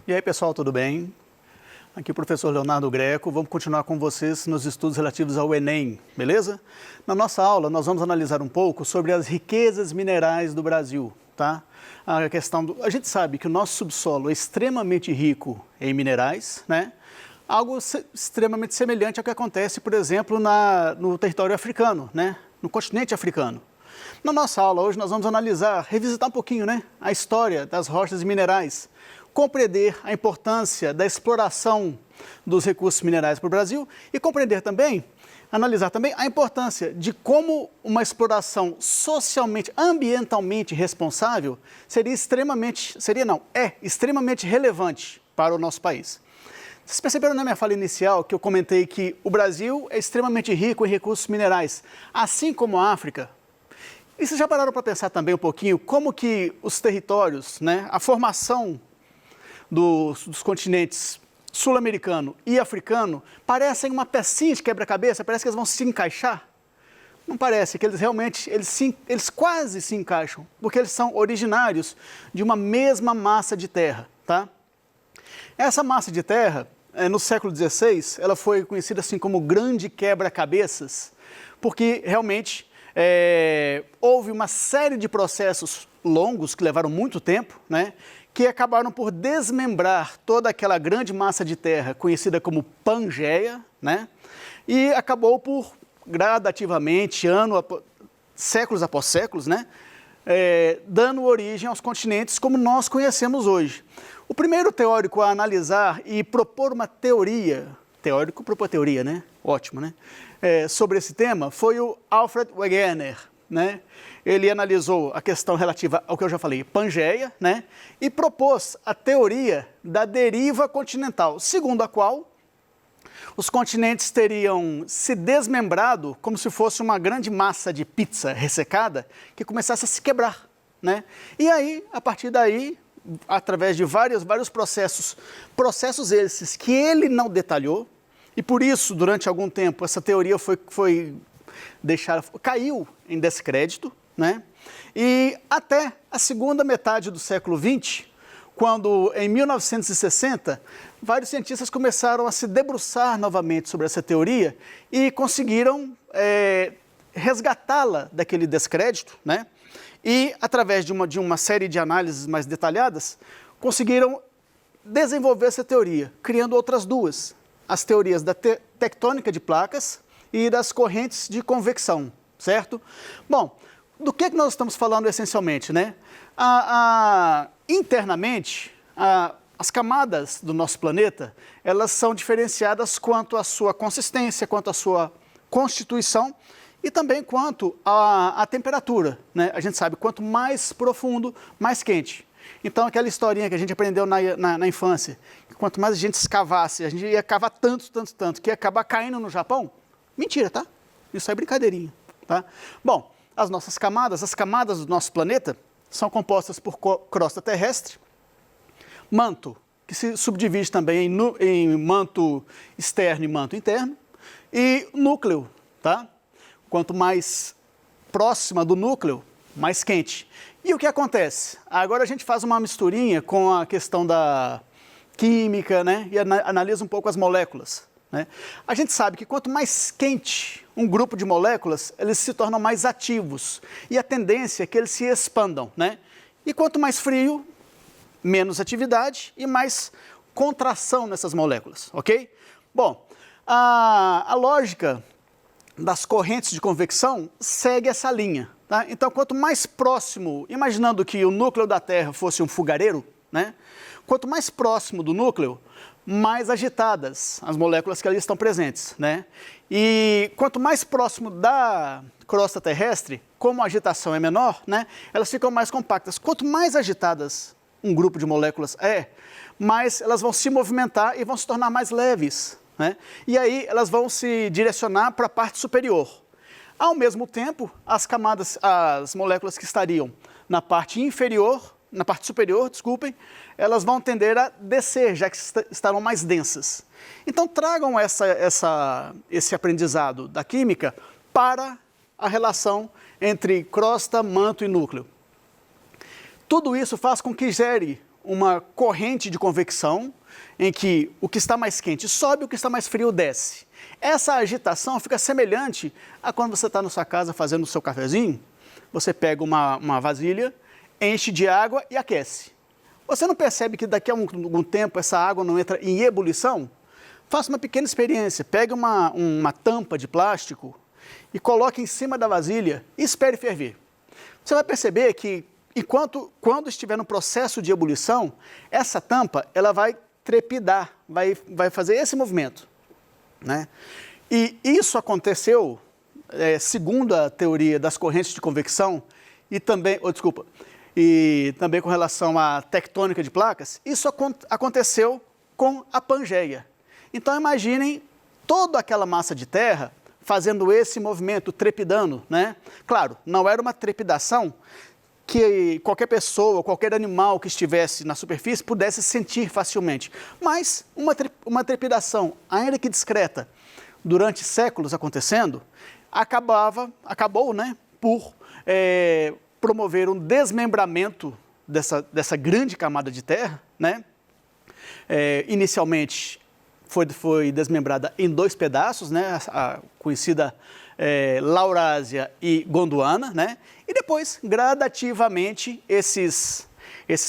E aí, pessoal, tudo bem? Aqui é o professor Leonardo Greco. Vamos continuar com vocês nos estudos relativos ao Enem, beleza? Na nossa aula, nós vamos analisar um pouco sobre as riquezas minerais do Brasil, tá? A gente sabe que o nosso subsolo é extremamente rico em minerais, né? Algo extremamente semelhante ao que acontece, por exemplo, no território africano, né? No continente africano. Na nossa aula hoje nós vamos analisar, revisitar um pouquinho, né? A história das rochas e minerais, compreender a importância da exploração dos recursos minerais para o Brasil e compreender também, analisar também a importância de como uma exploração socialmente, ambientalmente responsável é extremamente relevante para o nosso país. Vocês perceberam na minha fala inicial que eu comentei que o Brasil é extremamente rico em recursos minerais, assim como a África? E vocês já pararam para pensar também um pouquinho como que os territórios, né, a formação dos continentes sul-americano e africano parecem uma pecinha de quebra-cabeça, parece que eles vão se encaixar? Não parece, que eles realmente, eles quase se encaixam, porque eles são originários de uma mesma massa de terra, tá? Essa massa de terra, no século XVI, ela foi conhecida assim como grande quebra-cabeças, porque realmente houve uma série de processos longos, que levaram muito tempo, né, que acabaram por desmembrar toda aquela grande massa de terra conhecida como Pangeia, né, e acabou por gradativamente, séculos após séculos, né, dando origem aos continentes como nós conhecemos hoje. O primeiro teórico a analisar e propor uma teoria, né? Ótimo, né? Sobre esse tema foi o Alfred Wegener, né? Ele analisou a questão relativa ao que eu já falei, Pangeia, né? E propôs a teoria da deriva continental, segundo a qual os continentes teriam se desmembrado como se fosse uma grande massa de pizza ressecada que começasse a se quebrar, né? E aí, a partir daí, através de vários processos esses que ele não detalhou, e por isso, durante algum tempo, essa teoria caiu em descrédito, né? E até a segunda metade do século XX, quando, em 1960, vários cientistas começaram a se debruçar novamente sobre essa teoria e conseguiram resgatá-la daquele descrédito, né? E, através de uma série de análises mais detalhadas, conseguiram desenvolver essa teoria, criando outras duas, as teorias da tectônica de placas e das correntes de convecção, certo? Bom, do que nós estamos falando essencialmente, né? Internamente, as camadas do nosso planeta, elas são diferenciadas quanto à sua consistência, quanto à sua constituição, e também quanto à temperatura, né? A gente sabe, quanto mais profundo, mais quente. Então, aquela historinha que a gente aprendeu na infância, que quanto mais a gente escavasse, a gente ia cavar tanto, que ia acabar caindo no Japão. Mentira, tá? Isso é brincadeirinha, tá? Bom, as camadas do nosso planeta são compostas por crosta terrestre, manto, que se subdivide também em manto externo e manto interno, e núcleo, tá? Quanto mais próxima do núcleo, mais quente. E o que acontece? Agora a gente faz uma misturinha com a questão da química, né? E analisa um pouco as moléculas, né? A gente sabe que quanto mais quente um grupo de moléculas, eles se tornam mais ativos. E a tendência é que eles se expandam, né? E quanto mais frio, menos atividade e mais contração nessas moléculas, ok? Bom, a lógica das correntes de convecção segue essa linha, tá? Então, quanto mais próximo, imaginando que o núcleo da Terra fosse um fogareiro, né? Quanto mais próximo do núcleo, mais agitadas as moléculas que ali estão presentes, né? E quanto mais próximo da crosta terrestre, como a agitação é menor, né? Elas ficam mais compactas. Quanto mais agitadas um grupo de moléculas mais elas vão se movimentar e vão se tornar mais leves, né? E aí elas vão se direcionar para a parte superior. Ao mesmo tempo, as moléculas que estariam na parte superior, elas vão tender a descer, já que estarão mais densas. Então tragam esse aprendizado da química para a relação entre crosta, manto e núcleo. Tudo isso faz com que gere uma corrente de convecção em que o que está mais quente sobe, o que está mais frio desce. Essa agitação fica semelhante a quando você está na sua casa fazendo o seu cafezinho, você pega uma vasilha, enche de água e aquece. Você não percebe que daqui a algum tempo essa água não entra em ebulição? Faça uma pequena experiência, pegue uma tampa de plástico e coloque em cima da vasilha e espere ferver. Você vai perceber que quando estiver no processo de ebulição, essa tampa ela vai trepidar, vai fazer esse movimento, né? E isso aconteceu, segundo a teoria das correntes de convecção, e também com relação à tectônica de placas, isso aconteceu com a Pangeia. Então imaginem toda aquela massa de terra fazendo esse movimento, trepidando, né? Claro, não era uma trepidação que qualquer pessoa, qualquer animal que estivesse na superfície pudesse sentir facilmente. Mas uma trepidação, ainda que discreta, durante séculos acontecendo, acabou, né, por promover um desmembramento dessa grande camada de terra, né? Inicialmente foi desmembrada em 2 pedaços, né? A conhecida Laurásia e Gondwana, né? E depois, gradativamente, esses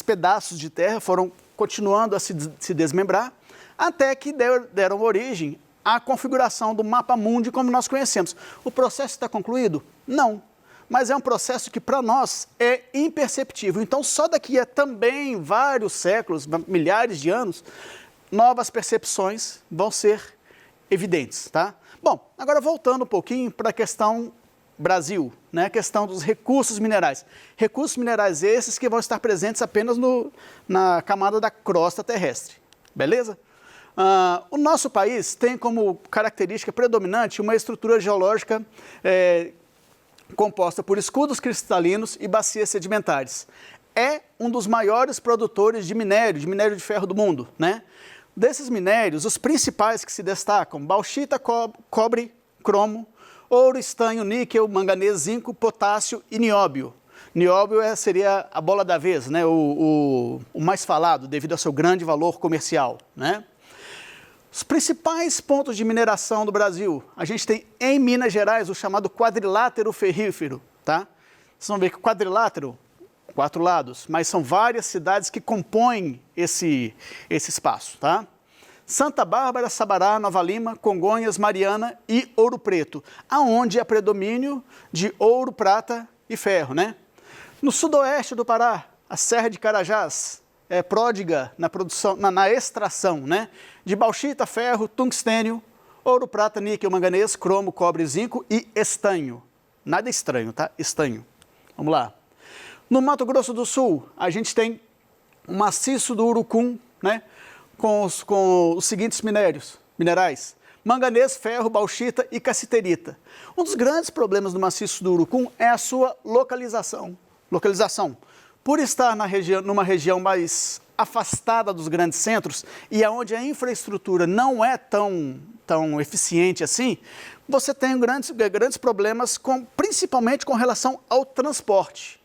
pedaços de terra foram continuando a se desmembrar, até que deram origem à configuração do mapa mundi como nós conhecemos. O processo está concluído? Não. Mas é um processo que, para nós, é imperceptível. Então, só daqui a também vários séculos, milhares de anos, novas percepções vão ser evidentes, tá? Bom, agora voltando um pouquinho para a questão Brasil, né? A questão dos recursos minerais. Recursos minerais esses que vão estar presentes apenas na camada da crosta terrestre, beleza? O nosso país tem como característica predominante uma estrutura geológica composta por escudos cristalinos e bacias sedimentares. É um dos maiores produtores de minério de ferro do mundo, né? Desses minérios, os principais que se destacam, bauxita, cobre, cromo, ouro, estanho, níquel, manganês, zinco, potássio e nióbio. Nióbio seria a bola da vez, né? o mais falado, devido ao seu grande valor comercial, né? Os principais pontos de mineração do Brasil, a gente tem em Minas Gerais o chamado quadrilátero ferrífero, tá? Vocês vão ver que o quadrilátero, 4 lados, mas são várias cidades que compõem esse espaço, tá? Santa Bárbara, Sabará, Nova Lima, Congonhas, Mariana e Ouro Preto, aonde há predomínio de ouro, prata e ferro, né? No sudoeste do Pará, a Serra de Carajás é pródiga na produção, na extração, né? De bauxita, ferro, tungstênio, ouro, prata, níquel, manganês, cromo, cobre, zinco e estanho. Nada estranho, tá? Estanho. Vamos lá. No Mato Grosso do Sul, a gente tem o maciço do Urucum, né? Com os seguintes minerais: manganês, ferro, bauxita e cassiterita. Um dos grandes problemas do maciço do Urucum é a sua localização. Por estar numa região mais afastada dos grandes centros e onde a infraestrutura não é tão eficiente assim, você tem grandes problemas, principalmente com relação ao transporte.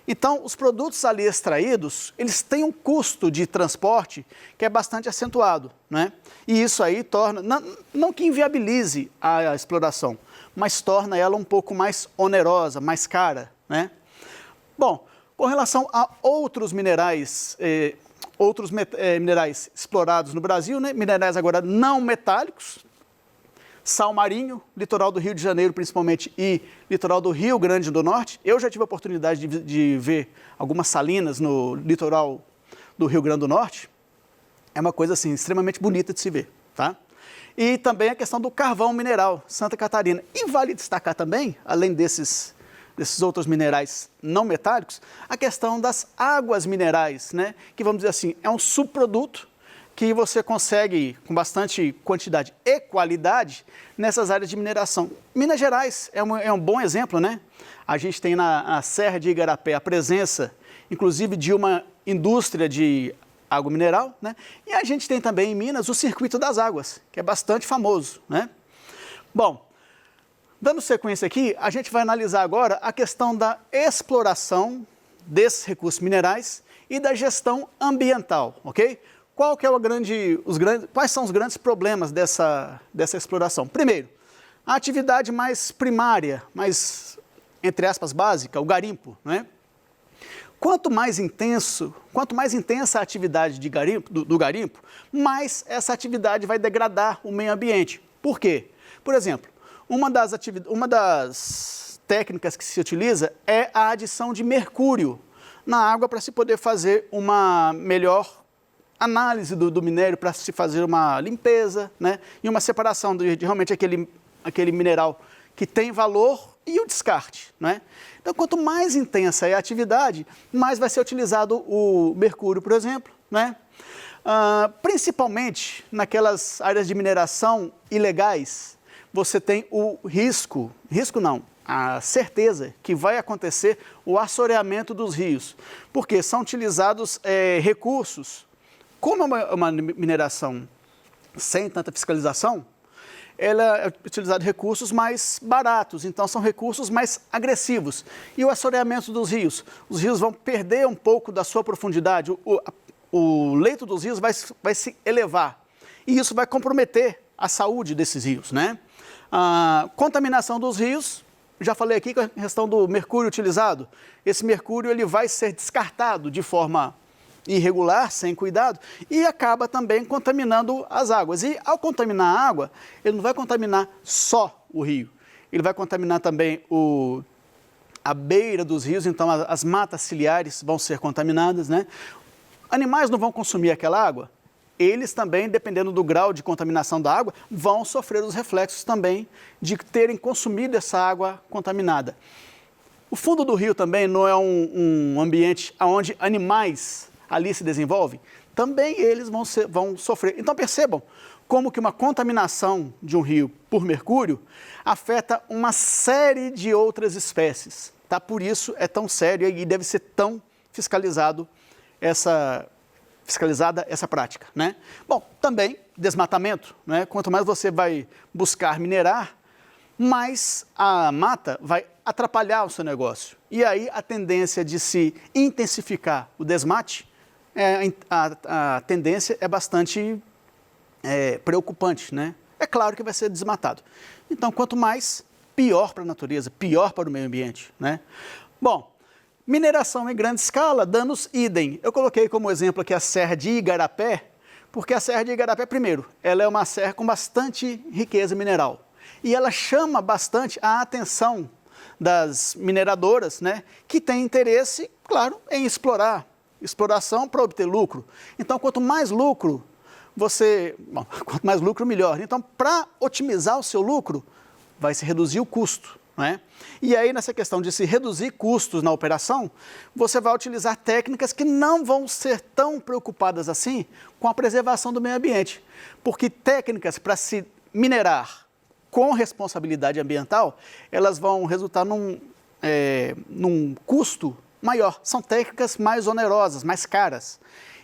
Então, os produtos ali extraídos, eles têm um custo de transporte que é bastante acentuado, né? E isso aí torna, não que inviabilize a exploração, mas torna ela um pouco mais onerosa, mais cara, né? Bom, com relação a outros minerais, minerais explorados no Brasil, né? Minerais agora não metálicos, sal marinho, litoral do Rio de Janeiro principalmente e litoral do Rio Grande do Norte. Eu já tive a oportunidade de ver algumas salinas no litoral do Rio Grande do Norte. É uma coisa assim extremamente bonita de se ver, tá? E também a questão do carvão mineral, Santa Catarina. E vale destacar também, além desses outros minerais não metálicos, a questão das águas minerais, né? Que vamos dizer assim, é um subproduto que você consegue com bastante quantidade e qualidade nessas áreas de mineração. Minas Gerais é um bom exemplo, né? A gente tem na Serra de Igarapé a presença, inclusive, de uma indústria de água mineral, né? E a gente tem também em Minas o Circuito das Águas, que é bastante famoso, né? Bom, dando sequência aqui, a gente vai analisar agora a questão da exploração desses recursos minerais e da gestão ambiental, ok? Quais são os grandes problemas dessa exploração? Primeiro, a atividade mais primária, mais, entre aspas, básica, o garimpo, né? Quanto mais intensa a atividade do garimpo, mais essa atividade vai degradar o meio ambiente. Por quê? Por exemplo, uma das técnicas que se utiliza é a adição de mercúrio na água para se poder fazer uma melhor análise do minério, para se fazer uma limpeza, né? E uma separação de realmente aquele mineral que tem valor e o descarte, né? Então, quanto mais intensa é a atividade, mais vai ser utilizado o mercúrio, por exemplo, né? Principalmente naquelas áreas de mineração ilegais, você tem o a certeza que vai acontecer o assoreamento dos rios, porque são utilizados recursos, como é uma mineração sem tanta fiscalização, ela é utilizada recursos mais baratos, então são recursos mais agressivos. E o assoreamento dos rios? Os rios vão perder um pouco da sua profundidade, o leito dos rios vai se elevar. E isso vai comprometer a saúde desses rios, né? A contaminação dos rios, já falei aqui com a questão do mercúrio utilizado. Esse mercúrio ele vai ser descartado de forma irregular, sem cuidado, e acaba também contaminando as águas. E ao contaminar a água, ele não vai contaminar só o rio, ele vai contaminar também a beira dos rios, então as matas ciliares vão ser contaminadas, né? Animais não vão consumir aquela água, eles também, dependendo do grau de contaminação da água, vão sofrer os reflexos também de terem consumido essa água contaminada. O fundo do rio também não é um ambiente onde animais ali se desenvolvem, também eles vão sofrer. Então percebam como que uma contaminação de um rio por mercúrio afeta uma série de outras espécies, tá? Por isso é tão sério e deve ser tão fiscalizada essa prática, né? Bom, também desmatamento, né? Quanto mais você vai buscar minerar, mais a mata vai atrapalhar o seu negócio. E aí a tendência de se intensificar o desmate, a tendência é bastante preocupante, né? É claro que vai ser desmatado. Então, quanto mais, pior para a natureza, pior para o meio ambiente, né? Bom, mineração em grande escala, danos idem. Eu coloquei como exemplo aqui a Serra de Igarapé, porque a Serra de Igarapé, primeiro, ela é uma serra com bastante riqueza mineral. E ela chama bastante a atenção das mineradoras, né, que têm interesse, claro, em exploração para obter lucro. Então, quanto mais lucro quanto mais lucro, melhor. Então, para otimizar o seu lucro, vai se reduzir o custo, né? E aí, nessa questão de se reduzir custos na operação, você vai utilizar técnicas que não vão ser tão preocupadas assim com a preservação do meio ambiente. Porque técnicas para se minerar com responsabilidade ambiental, elas vão resultar num custo maior. São técnicas mais onerosas, mais caras.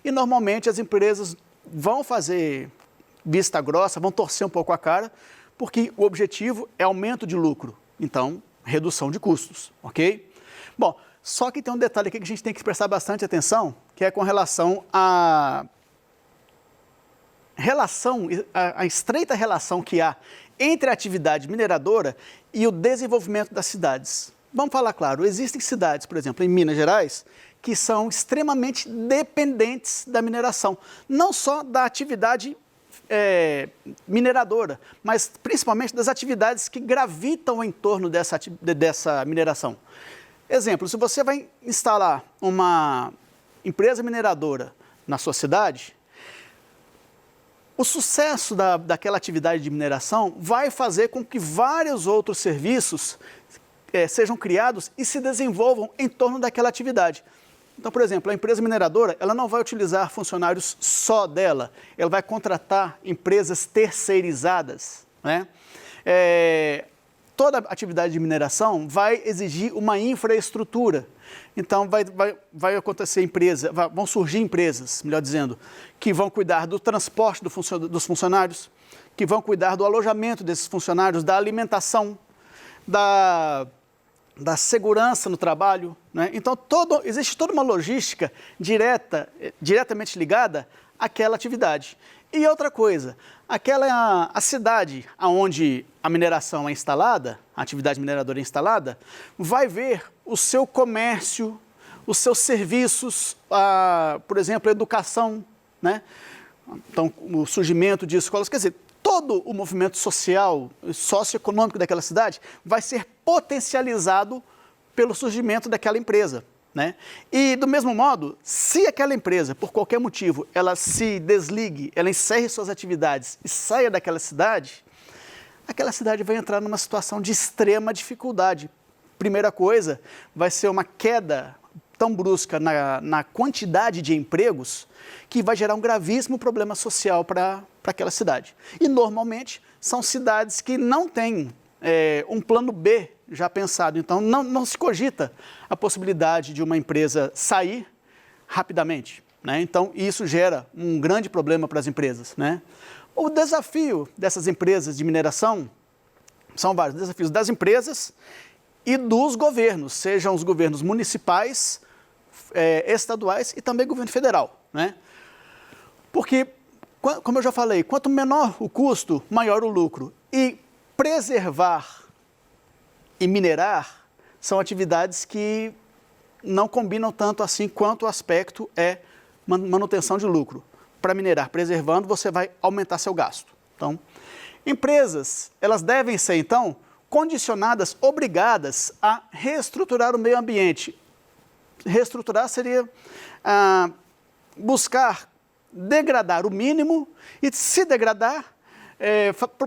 E normalmente as empresas vão fazer vista grossa, vão torcer um pouco a cara, porque o objetivo é aumento de lucro. Então, redução de custos, ok? Bom, só que tem um detalhe aqui que a gente tem que prestar bastante atenção, que é com relação a estreita relação que há entre a atividade mineradora e o desenvolvimento das cidades. Vamos falar claro, existem cidades, por exemplo, em Minas Gerais, que são extremamente dependentes da mineração, não só da atividade mineradora, mas principalmente das atividades que gravitam em torno dessa mineração. Exemplo, se você vai instalar uma empresa mineradora na sua cidade, o sucesso daquela atividade de mineração vai fazer com que vários outros serviços sejam criados e se desenvolvam em torno daquela atividade. Então, por exemplo, a empresa mineradora, ela não vai utilizar funcionários só dela, ela vai contratar empresas terceirizadas, né? Toda atividade de mineração vai exigir uma infraestrutura. Então, vai acontecer vão surgir empresas, melhor dizendo, que vão cuidar do transporte dos funcionários, que vão cuidar do alojamento desses funcionários, da alimentação, da segurança no trabalho, né? Então, existe toda uma logística diretamente ligada àquela atividade. E outra coisa, a cidade onde a mineração é instalada, a atividade mineradora é instalada, vai ver o seu comércio, os seus serviços, por exemplo, a educação, né? Então, o surgimento de escolas, quer dizer, todo o movimento social, socioeconômico daquela cidade vai ser potencializado pelo surgimento daquela empresa, né? E, do mesmo modo, se aquela empresa, por qualquer motivo, ela se desligue, ela encerre suas atividades e saia daquela cidade, aquela cidade vai entrar numa situação de extrema dificuldade. Primeira coisa, vai ser uma queda tão brusca na quantidade de empregos que vai gerar um gravíssimo problema social para aquela cidade. E, normalmente, são cidades que não têm um plano B já pensado. Então, não se cogita a possibilidade de uma empresa sair rapidamente, né? Então, isso gera um grande problema para as empresas, né? O desafio dessas empresas de mineração são vários desafios das empresas e dos governos, sejam os governos municipais, estaduais e também governo federal, né? Porque, como eu já falei, quanto menor o custo, maior o lucro. E preservar e minerar são atividades que não combinam tanto assim quanto o aspecto é manutenção de lucro. Para minerar preservando, você vai aumentar seu gasto. Então, empresas, elas devem ser, então, condicionadas, obrigadas a reestruturar o meio ambiente. Reestruturar seria buscar degradar o mínimo e, se degradar,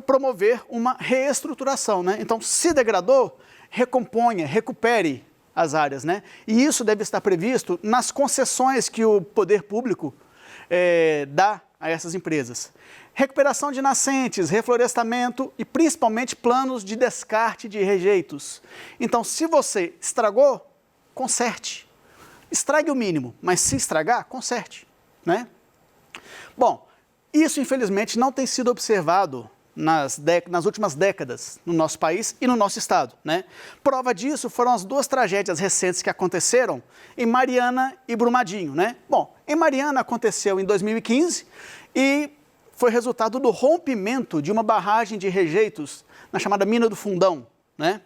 promover uma reestruturação, né? Então, se degradou, recomponha, recupere as áreas, né? E isso deve estar previsto nas concessões que o poder público dá a essas empresas. Recuperação de nascentes, reflorestamento e principalmente planos de descarte de rejeitos. Então, se você estragou, conserte. Estrague o mínimo, mas se estragar, conserte, né? Bom, isso infelizmente não tem sido observado nas últimas décadas no nosso país e no nosso estado, né? Prova disso foram as duas tragédias recentes que aconteceram em Mariana e Brumadinho, né? Bom, em Mariana aconteceu em 2015 e foi resultado do rompimento de uma barragem de rejeitos na chamada Mina do Fundão, né?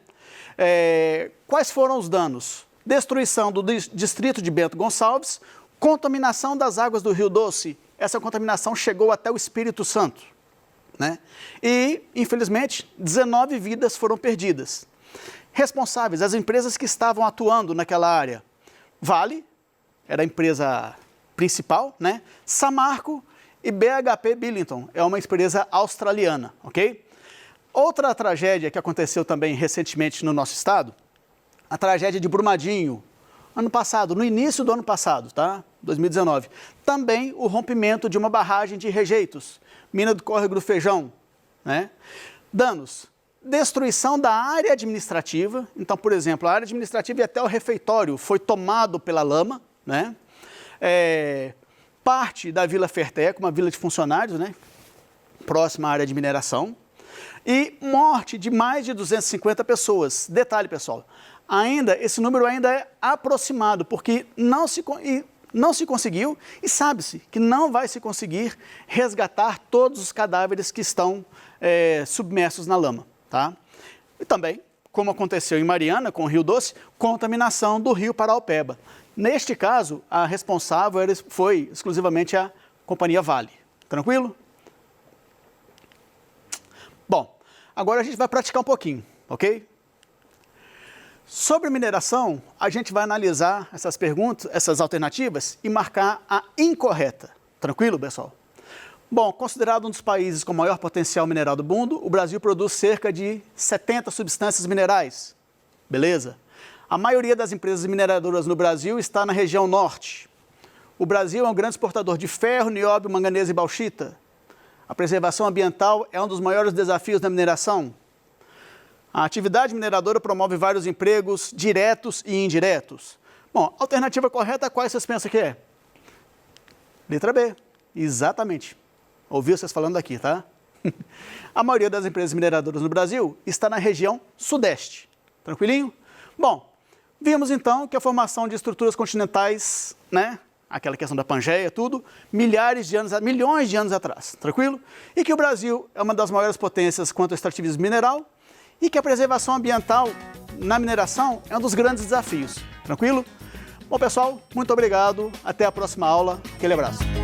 Quais foram os danos? Destruição do distrito de Bento Gonçalves, contaminação das águas do Rio Doce. Essa contaminação chegou até o Espírito Santo, né? E, infelizmente, 19 vidas foram perdidas. Responsáveis, as empresas que estavam atuando naquela área. Vale, era a empresa principal, né? Samarco e BHP Billiton, é uma empresa australiana, ok? Outra tragédia que aconteceu também recentemente no nosso estado, a tragédia de Brumadinho, ano passado, no início do ano passado, tá? 2019. Também o rompimento de uma barragem de rejeitos, mina do Córrego do Feijão, né? Danos, destruição da área administrativa. Então, por exemplo, a área administrativa e até o refeitório foi tomado pela lama, né? Parte da Vila Ferteco, uma vila de funcionários, né? Próxima à área de mineração. E morte de mais de 250 pessoas. Detalhe, pessoal, esse número ainda é aproximado, porque não se conseguiu e sabe-se que não vai se conseguir resgatar todos os cadáveres que estão submersos na lama, tá? E também, como aconteceu em Mariana, com o Rio Doce, contaminação do rio Paraopeba. Neste caso, a responsável foi exclusivamente a companhia Vale. Tranquilo? Bom, agora a gente vai praticar um pouquinho, ok? Sobre mineração, a gente vai analisar essas perguntas, essas alternativas e marcar a incorreta. Tranquilo, pessoal? Bom, considerado um dos países com maior potencial mineral do mundo, o Brasil produz cerca de 70 substâncias minerais. Beleza? A maioria das empresas mineradoras no Brasil está na região norte. O Brasil é um grande exportador de ferro, nióbio, manganês e bauxita. A preservação ambiental é um dos maiores desafios da mineração. A atividade mineradora promove vários empregos diretos e indiretos. Bom, a alternativa correta, qual vocês pensam que é? Letra B, exatamente. Ouviu vocês falando aqui, tá? A maioria das empresas mineradoras no Brasil está na região sudeste. Tranquilinho? Bom, vimos então que a formação de estruturas continentais, né, aquela questão da Pangeia, tudo, milhões de anos atrás, tranquilo? E que o Brasil é uma das maiores potências quanto ao extrativismo mineral e que a preservação ambiental na mineração é um dos grandes desafios, tranquilo? Bom, pessoal, muito obrigado, até a próxima aula, aquele abraço.